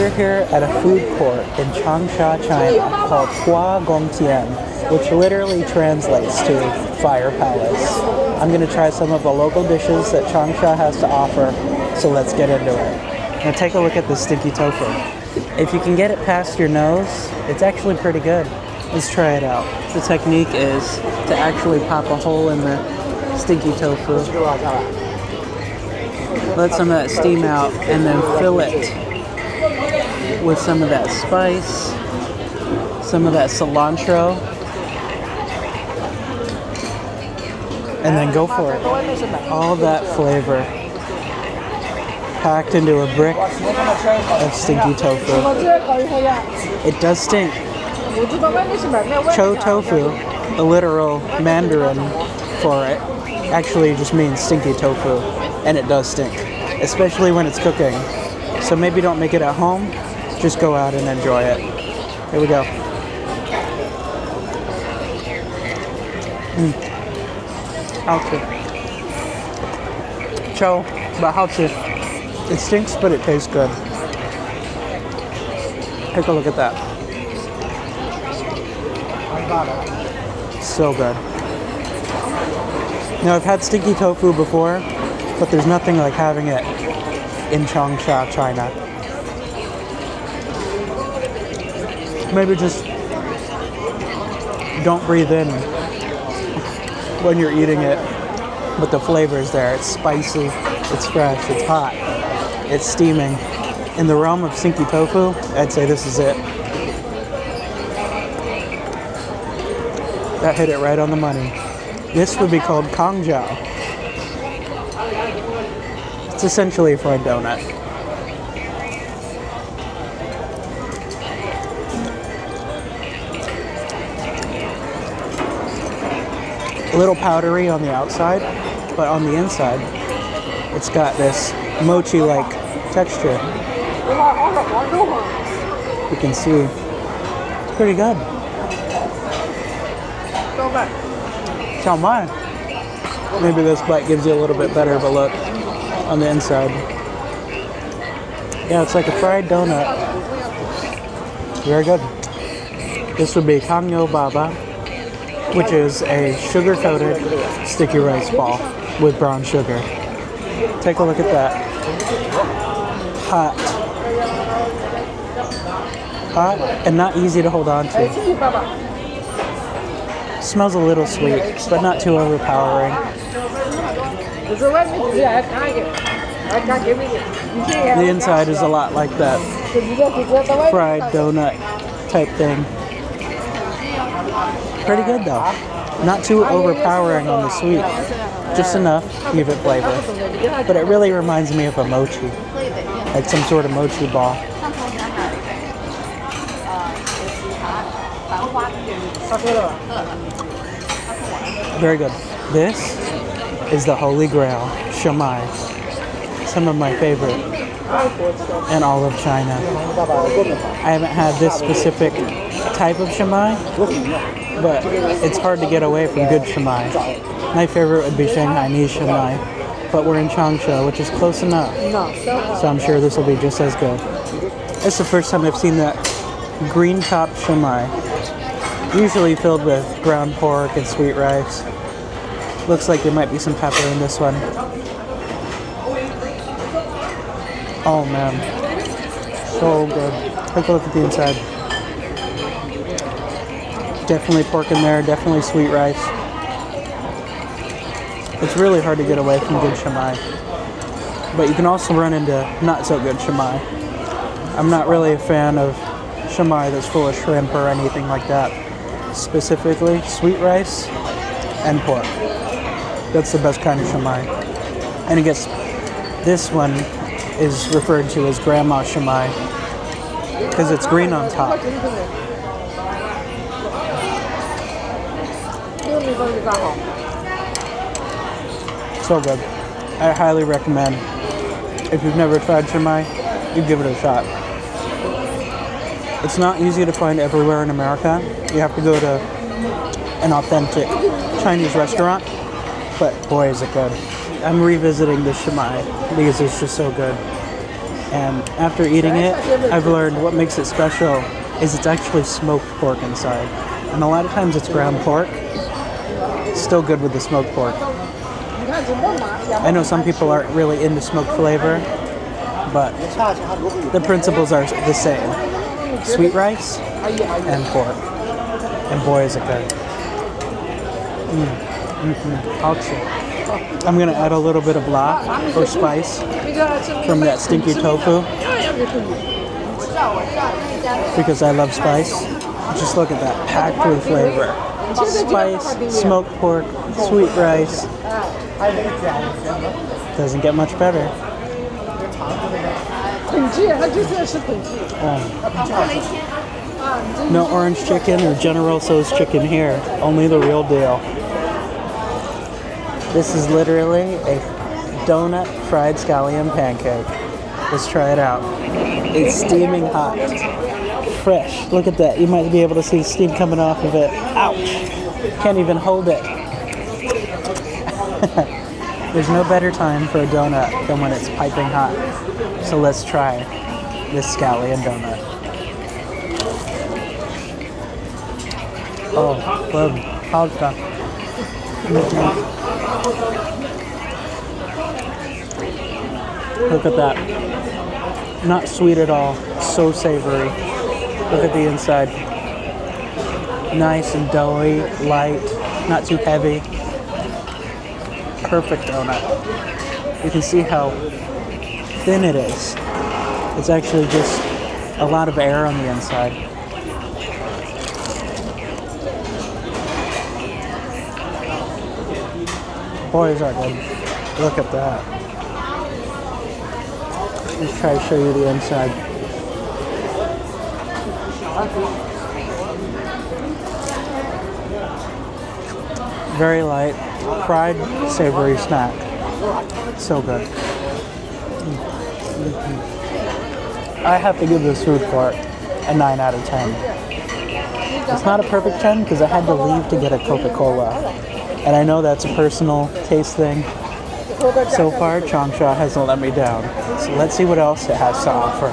we're here at a food court in Changsha, China called Gongtian, which literally translates to Fire Palace. I'm going to try some of the local dishes that Changsha has to offer, so let's get into it. Now take a look at the stinky tofu. If you can get it past your nose, it's actually pretty good. Let's try it out. The technique is to actually pop a hole in the stinky tofu, let some of that steam out, and then fill it with some of that spice, some of that cilantro, and then go for it. All that flavor packed into a brick of stinky tofu. It does stink. Cho tofu, the literal Mandarin for it, actually just means stinky tofu, and it does stink, especially when it's cooking. So maybe don't make it at home, just go out and enjoy it. Here we go. Cho, but 好吃. It stinks, but it tastes good. Take a look at that. So good. Now, I've had stinky tofu before, but there's nothing like having it in Changsha, China. Maybe just don't breathe in when you're eating it, but the flavor's there. It's spicy, it's fresh, it's hot, it's steaming. In the realm of stinky tofu, I'd say this is it. That hit it right on the money. This would be called Changsha. It's essentially a fried donut. A little powdery on the outside, but on the inside, it's got this mochi-like texture. You can see it's pretty good. Shamai. Maybe this bite gives you a little bit better of a look on the inside. Yeah, it's like a fried donut. Very good. This would be Kangyo Baba, which is a sugar-coated sticky rice ball with brown sugar. Take a look at that. Hot. Hot and not easy to hold on to. Smells a little sweet, but not too overpowering. The inside is a lot like that fried donut type thing. Pretty good though. Not too overpowering on the sweet. Just enough to give it flavor. But it really reminds me of a mochi. Like some sort of mochi ball. Very good. This is the Holy Grail, shamai. Some of my favorite in all of China. I haven't had this specific type of shamai, but it's hard to get away from good shamai. My favorite would be Shanghainese shamai, but we're in Changsha, which is close enough. So I'm sure this will be just as good. It's the first time I've seen that green top shamai, usually filled with ground pork and sweet rice. Looks like there might be some pepper in this one. Oh man, so good. Take a look at the inside. Definitely pork in there, definitely sweet rice. It's really hard to get away from good shamai. But you can also run into not so good shamai. I'm not really a fan of shamai that's full of shrimp or anything like that. Specifically, sweet rice and pork. That's the best kind of shamai. And I guess this one is referred to as grandma shamai because it's green on top. So good. I highly recommend. If you've never tried shamai, you give it a shot. It's not easy to find everywhere in America. You have to go to an authentic Chinese restaurant, but boy is it good. I'm revisiting the shamai because it's just so good. And after eating it, I've learned what makes it special is it's actually smoked pork inside. And a lot of times it's ground pork. It's still good with the smoked pork. I know some people aren't really into smoked flavor, but the principles are the same. Sweet rice and pork. And boy, is it good. I'm gonna add a little bit of blah or spice from that stinky tofu because I love spice. Just look at that, packed with flavor. Spice, smoked pork, sweet rice. Doesn't get much better. No orange chicken or General Tso's chicken here, only the real deal. This is literally a donut fried scallion pancake. Let's try it out. It's steaming hot. Fresh. Look at that. You might be able to see steam coming off of it. Ouch. Can't even hold it. There's no better time for a donut than when it's piping hot. So let's try this scallion donut. Oh, good. Hot stuff. Look at that. Not sweet at all. So savory. Look at the inside. Nice and doughy, light, not too heavy. Perfect donut. You can see how thin it is. It's actually just a lot of air on the inside. Boy, is that good. Look at that. Let's try to show you the inside. Very light, fried, savory snack. So good. I have to give this food court a 9 out of 10. It's not a perfect 10 because I had to leave to get a Coca-Cola. And I know that's a personal taste thing. So far, Changsha hasn't let me down. So let's see what else it has to offer.